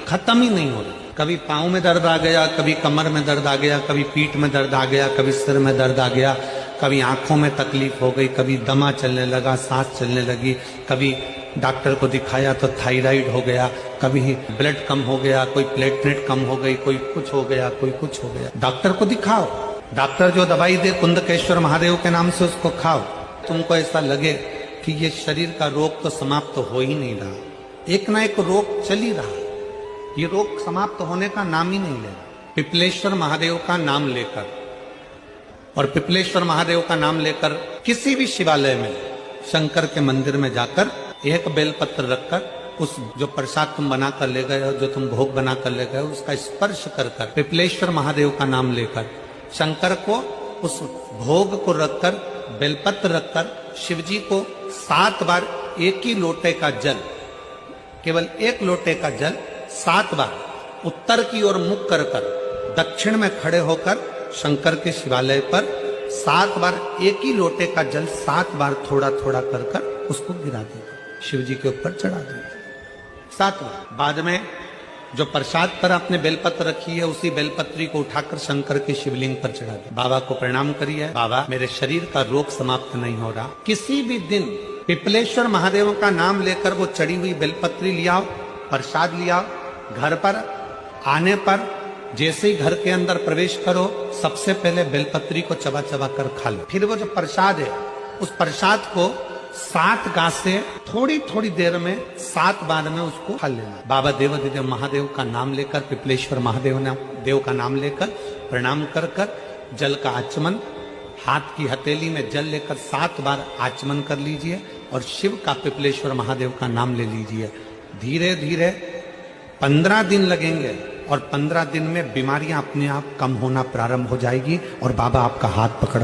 खत्म ही नहीं हो रही। कभी पाँव में दर्द आ गया, कभी कमर में दर्द आ गया, कभी पीठ में दर्द आ गया, कभी सिर में दर्द आ गया, कभी आंखों में तकलीफ हो गई, कभी दमा चलने लगा, सांस चलने लगी, कभी डॉक्टर को दिखाया तो थायराइड हो गया, कभी ब्लड कम हो गया, कोई प्लेटलेट कम हो गई, कोई कुछ हो गया, कोई कुछ हो गया। डॉक्टर को दिखाओ, डॉक्टर जो दवाई दे कुंदकेश्वर महादेव के नाम से उसको खाओ। तुमको ऐसा लगे कि ये शरीर का रोग तो समाप्त हो ही नहीं रहा, एक ना एक रोग चल ही रहा, ये रोग समाप्त होने का नाम ही नहीं ले रहा। पिपलेश्वर महादेव का नाम लेकर और पिपलेश्वर महादेव का नाम लेकर किसी भी शिवालय में, शंकर के मंदिर में जाकर एक बेलपत्र रखकर उस जो प्रसाद तुम बनाकर ले गए हो, जो तुम भोग बनाकर ले गए हो, उसका स्पर्श कर कर पिपलेश्वर महादेव का नाम लेकर शंकर को उस भोग को रखकर, बेलपत्र रखकर शिव जी को 7 बार एक ही लोटे का जल, केवल एक लोटे का जल 7 बार उत्तर की ओर मुख कर कर दक्षिण में खड़े होकर शंकर के शिवालय पर 7 बार एक ही लोटे का जल 7 बार थोड़ा थोड़ा कर कर उसको गिरा देगा, शिव जी के ऊपर चढ़ा देगा 7 बार। बाद में जो प्रसाद पर आपने बेलपत्र रखी है, उसी बेलपत्री को उठाकर शंकर के शिवलिंग पर चढ़ा दे। बाबा को प्रणाम करिए, बाबा मेरे शरीर का रोग समाप्त नहीं हो रहा। किसी भी दिन पिपलेश्वर महादेव का नाम लेकर वो चढ़ी हुई बेलपत्री लियाओ, प्रसाद लियाओ, घर पर आने पर जैसे ही घर के अंदर प्रवेश करो, सबसे पहले बेलपत्री को चबा चबा कर खा लो। फिर वो जो प्रसाद है, उस प्रसाद को 7 गांठ से थोड़ी थोड़ी देर में 7 बार में उसको खा लेना। बाबा देवाधिदेव महादेव का नाम लेकर, पिपलेश्वर महादेव देव का नाम लेकर प्रणाम कर कर जल का आचमन, हाथ की हथेली में जल लेकर 7 बार आचमन कर लीजिए और शिव का, पिपलेश्वर महादेव का नाम ले लीजिए। धीरे धीरे 15 दिन लगेंगे और 15 दिन में बीमारियां अपने आप कम होना प्रारंभ हो जाएगी और बाबा आपका हाथ पकड़